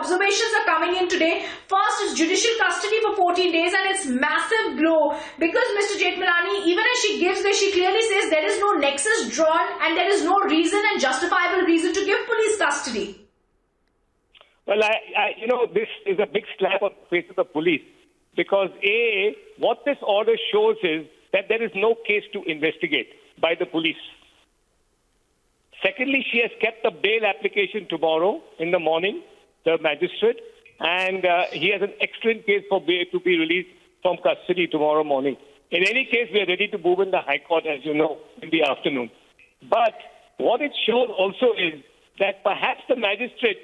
observations are coming in today. First is judicial custody for 14 days, and it's massive blow because Mr. Jethmalani, even as she gives this, she clearly says there is no nexus drawn and there is no reason and justifiable reason to give police custody. Well, this is a big slap on the face of the police because, A, what this order shows is that there is no case to investigate by the police. Secondly, she has kept the bail application tomorrow in the morning, the magistrate, and he has an excellent case for bail to be released from custody tomorrow morning. In any case, we are ready to move in the High Court, as you know, in the afternoon. But what it shows also is that perhaps the magistrate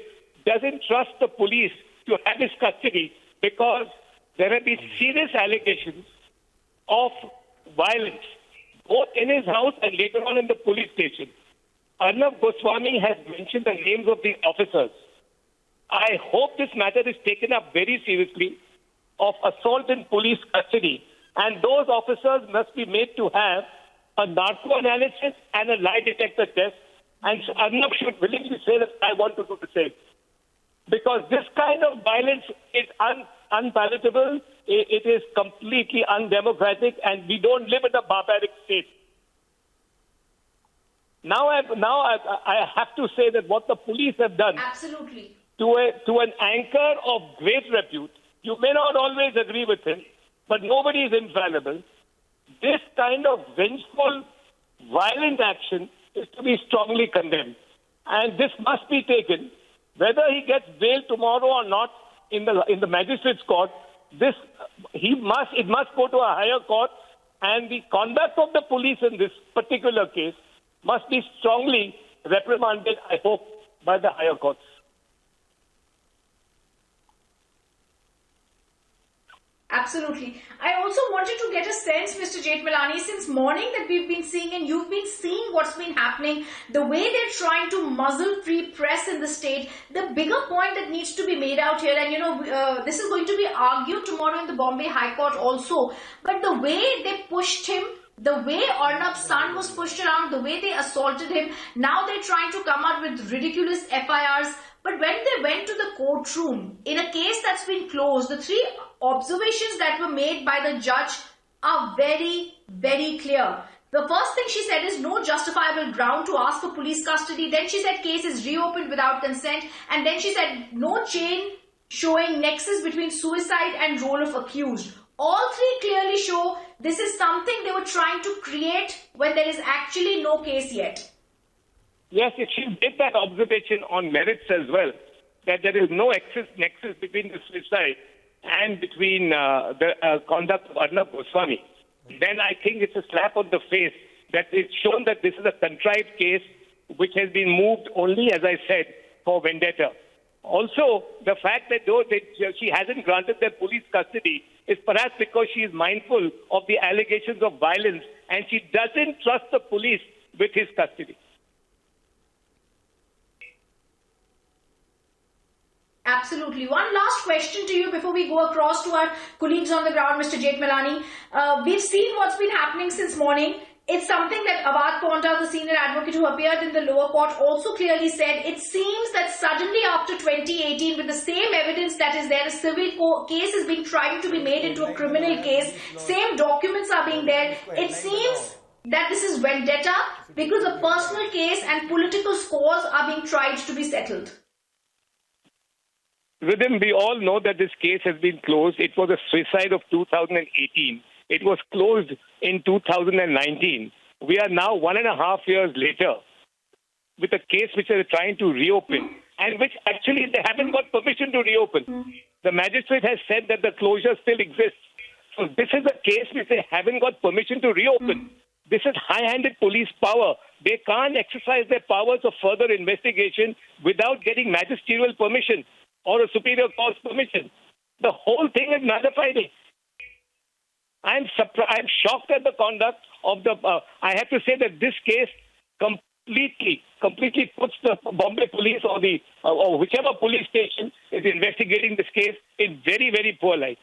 doesn't trust the police to have his custody because there have been serious allegations of violence, both in his house and later on in the police station. Arnab Goswami has mentioned the names of the officers. I hope this matter is taken up very seriously of assault in police custody, and those officers must be made to have a narco analysis and a lie detector test, and Arnab should willingly say that I want to do the same. Because this kind of violence is unpalatable, it is completely undemocratic, and we don't live in a barbaric state. Now I have to say that what the police have done Absolutely. to an anchor of great repute, you may not always agree with him, but nobody is infallible. This kind of vengeful, violent action is to be strongly condemned. And this must be taken. Whether he gets bail tomorrow or not in the magistrate's court, it must go to a higher court, and the conduct of the police in this particular case must be strongly reprimanded, I hope, by the higher courts. Absolutely. I also wanted to get a sense, Mr. Jethmalani, since morning that we've been seeing and you've been seeing what's been happening, the way they're trying to muzzle free press in the state, the bigger point that needs to be made out here, and this is going to be argued tomorrow in the Bombay High Court also, but the way they pushed him, the way Arnab's son was pushed around, the way they assaulted him, now they're trying to come out with ridiculous FIRs. But when they went to the courtroom, in a case that's been closed, the three observations that were made by the judge are very, very clear. The first thing she said is no justifiable ground to ask for police custody. Then she said case is reopened without consent. And then she said no chain showing nexus between suicide and role of accused. All three clearly show this is something they were trying to create when there is actually no case yet. Yes, she did that observation on merits as well, that there is no nexus between the suicide and between the conduct of Arnab Goswami. Then I think it's a slap on the face that it's shown that this is a contrived case which has been moved only, as I said, for vendetta. Also, the fact that she hasn't granted their police custody is perhaps because she is mindful of the allegations of violence and she doesn't trust the police with his custody. Absolutely. One last question to you before we go across to our colleagues on the ground, Mr. Jethmalani. We've seen what's been happening since morning. It's something that Abad Ponta, the senior advocate who appeared in the lower court, also clearly said. It seems that suddenly after 2018, with the same evidence that is there, a civil case is being tried to be made into a criminal case. Same documents are being there. It seems that this is vendetta because a personal case and political scores are being tried to be settled. Rhythm, we all know that this case has been closed. It was a suicide of 2018. It was closed in 2019. We are now 1.5 years later with a case which they are trying to reopen and which actually they haven't got permission to reopen. The magistrate has said that the closure still exists. So this is a case which they haven't got permission to reopen. This is high-handed police power. They can't exercise their powers of further investigation without getting magisterial permission or a superior court's permission. The whole thing is nullified. I'm shocked at the conduct of the. I have to say that this case completely puts the Bombay police or whichever police station is investigating this case in very, very poor light.